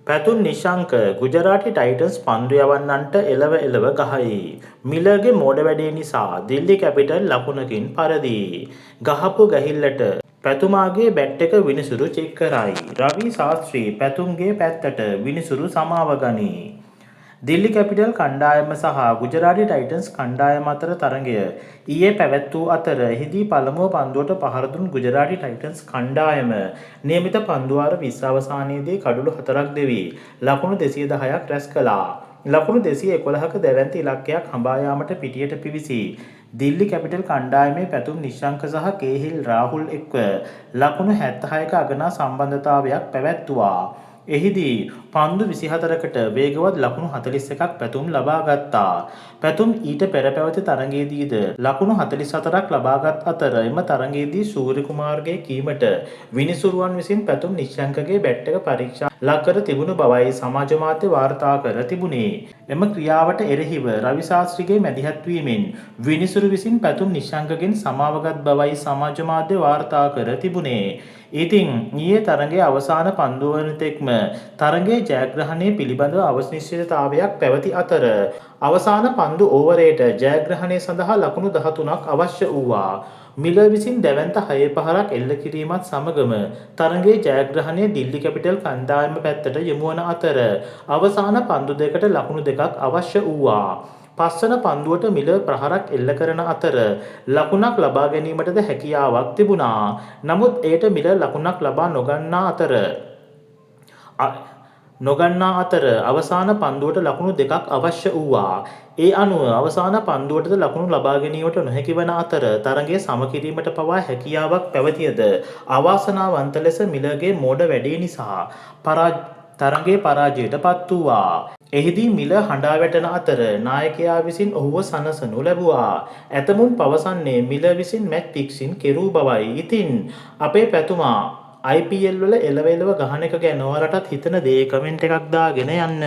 පැතුම් Nishanka ගුජරාටි Titans පන්දු යවන්නන්ට එලව එලව ගහයි. මිලර්ගේ මෝඩ වැඩේ නිසා දිල්ලි කැපිටල් ලකුණකින් පරදී. ගහපු ගැහිල්ලට පැතුමාගේ බැට් එක විනිසුරු චෙක් කරයි. රවි ශාස්ත්‍රී පැතුම්ගේ පැත්තට විනිසුරු සමාව ගනී. දිල්ලි කැපිටල් කණ්ඩායම සහ ගුජරාටි ටයිටන්ස් කණ්ඩායම අතර තරගය ඊයේ පැවැත් වූ අතර එහිදී පළමුව පන්දුවට පහර දුන් ගුජරාටි ටයිටන්ස් කණ්ඩායම නියමිත පන්දුවාර 20 අවසානයේදී කඩුළු 4ක් දෙවි ලකුණු 210ක් රැස් කළා. ලකුණු 211ක දැවැන්ත ඉලක්කයක් හඹා යාමට පිටියට පිවිසි. දිල්ලි කැපිටල් කණ්ඩායමේ පැතුම් නිශ්ශංක සහ කේහිල් රාහුල් එක්ව ලකුණු 76ක අගනා සම්බන්ධතාවයක් පැවැත්තුවා. එහිදී පන්දු 24කට වේගවත් ලකුණු 41ක් පැතුම් ලබා ගත්තා. පැතුම් ඊට පෙර පැවති තරගයේදීද ලකුණු 44ක් ලබාගත් අතර එම තරගයේදී සූර්ය කුමාර්ගේ කීමට විනිසුරුවන් විසින් පැතුම් නිශ්ශංකගේ බැට් එක පරීක්ෂා ලක් කර තිබුණු බවයි සමාජ මාධ්‍ය වාර්තා කර තිබුණේ. එම ක්‍රියාවට එරෙහිව රවි ශාස්ත්‍රීගේ මැදිහත් වීමෙන් විනිසුරු විසින් පැතුම් නිශ්ශංකගෙන් සමාවගත් බවයි සමාජ මාධ්‍ය වාර්තා කර තිබුණේ. ඉතින් ඊයේ තරගයේ අවසාන පන්දුව වන තෙක්ම තරගයේ ජයග්‍රහණය පිළිබඳව අවශ්‍යතාවයක් පැවති අතර අවසාන පන්දු ඕවරයට ජයග්‍රහණය සඳහා ලකුණු 13ක් අවශ්‍ය වූවා. මිලර් විසින් දැවැන්ත 6 පහරක් එල්ල කිරීමත් සමගම තරගයේ ජයග්‍රහණය දිල්ලි කැපිටල් කණ්ඩායම පැත්තට යොමු වන අතර අවසාන පන්දු දෙකට ලකුණු 2ක් අවශ්‍ය වූවා. පස්වන පන්දුවට මිලර් ප්‍රහාරක් එල්ල කරන අතර ලකුණක් ලබා ගැනීමටද හැකියාවක් තිබුණා. නමුත් එයට මිලර් ලකුණක් ලබා නොගන්නා අතර අවසාන පන්දුවට ලකුණු 2ක් අවශ්‍ය වූවා. ඒ අනුව අවසාන පන්දුවටද ලකුණු ලබා ගැනීමට නොහැකි වන අතර තරගය සම කිරීමට පවා හැකියාවක් පැවතියද අවාසනාවන්ත ලෙස මිලර්ගේ මෝඩ වැඩේ නිසා තරගයේ පරාජයට පත් වූවා. එහිදී මිලර් හඬා වැටෙන අතර නායකයා විසින් ඔහුව සනසනු ලැබුවා. ඇතමුන් පවසන්නේ මිලර් විසින් මැච් ෆික්සින් කෙරූ බවයි. ඉතින් අපේ පැතුමා IPL වල එලව එලව ගහන එක ගැන ඔයාලටත් හිතන දේ කමෙන්ට් එකක් දාගෙන යන්න.